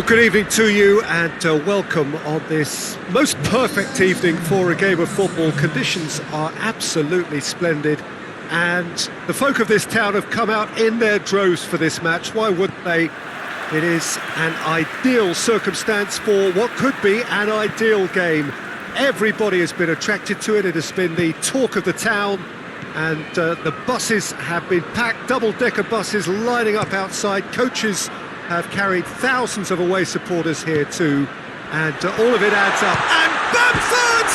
Well, good evening to you and welcome on this most perfect evening for a game of football. Conditions are absolutely splendid and the folk of this town have come out in their droves for this match. Why wouldn't they? It is an ideal circumstance for what could be an ideal game. Everybody has been attracted to it. It has been the talk of the town, and the buses have been packed, double-decker buses lining up outside. Coaches have carried thousands of away supporters here too, and all of it adds up. And Bamford!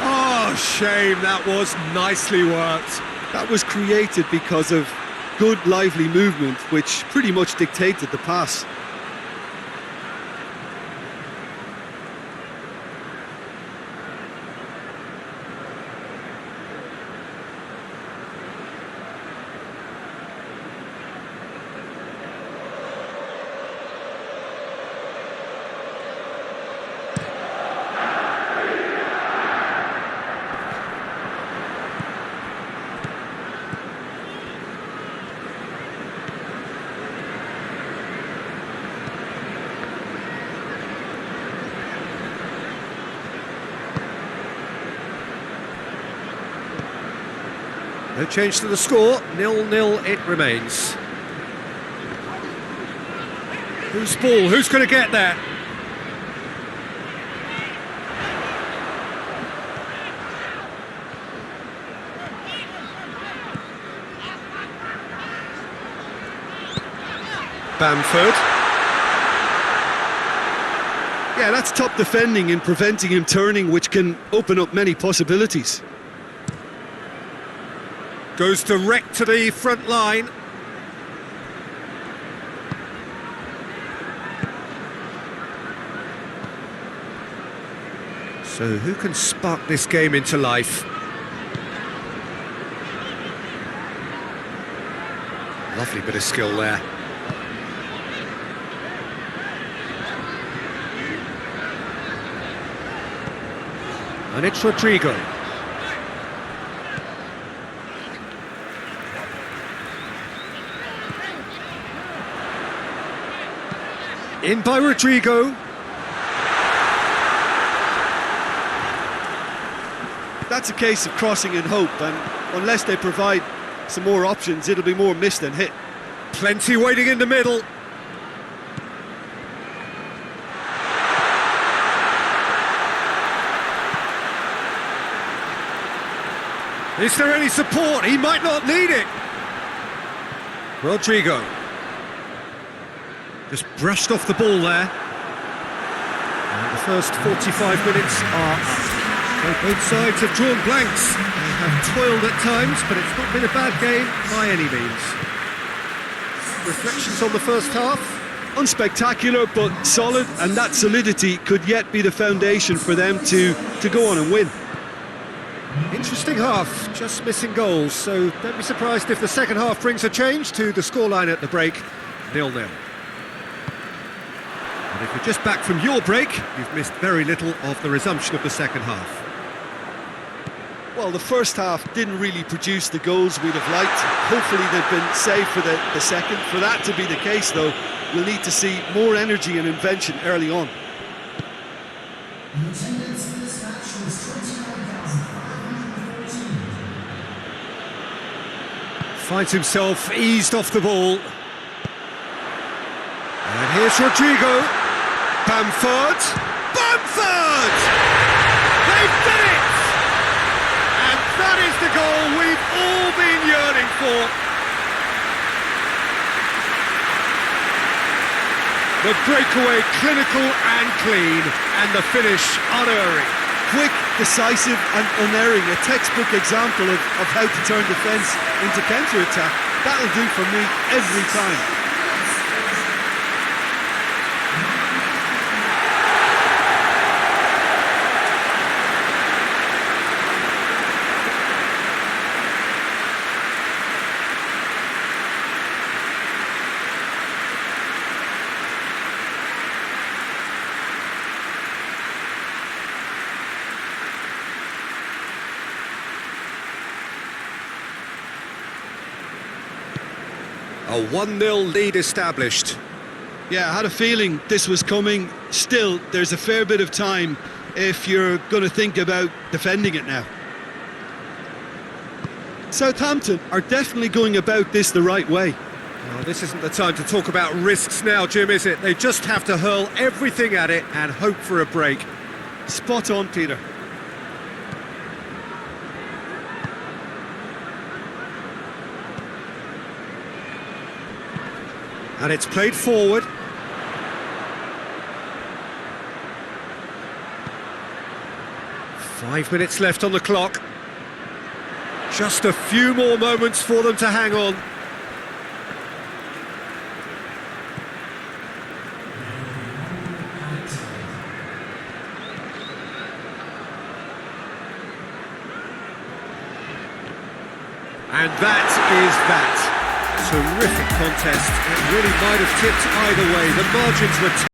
Oh, shame, that was nicely worked. That was created because of good, lively movement, which pretty much dictated the pass. No change to the score, 0-0 it remains. Who's ball? Who's going to get there? Bamford. Yeah, that's top defending and preventing him turning, which can open up many possibilities. Goes direct to the front line. So who can spark this game into life? Lovely bit of skill there. And it's Rodrigo. In by Rodrigo. That's a case of crossing in hope, and unless they provide some more options, it'll be more miss than hit. Plenty waiting in the middle. Is there any support? He might not need it. Rodrigo. Just brushed off the ball there. And the first 45 minutes are up. So both sides have drawn blanks. They have toiled at times, but it's not been a bad game by any means. Reflections on the first half? Unspectacular, but solid, and that solidity could yet be the foundation for them to go on and win. Interesting half, just missing goals, so don't be surprised if the second half brings a change to the scoreline at the break, 0-0. And if you're just back from your break, you've missed very little of the resumption of the second half. Well, the first half didn't really produce the goals we'd have liked. Hopefully they've been saved for the second. For that to be the case, though, we'll need to see more energy and invention early on. Finds himself eased off the ball. And here's Rodrigo. Bamford. Bamford! They've done it! And that is the goal we've all been yearning for. The breakaway clinical and clean, and the finish unerring. Quick, decisive and unerring, a textbook example of how to turn defence into counter-attack. That'll do for me every time. A 1-0 lead established. Yeah, I had a feeling this was coming. Still, there's a fair bit of time if you're going to think about defending it now. Southampton are definitely going about this the right way. Well, this isn't the time to talk about risks now, Jim, is it? They just have to hurl everything at it and hope for a break. Spot on, Peter. And it's played forward. Five minutes left on the clock. Just a few more moments for them to hang on. And that is that. Terrific contest. It really might have tipped either way. The margins were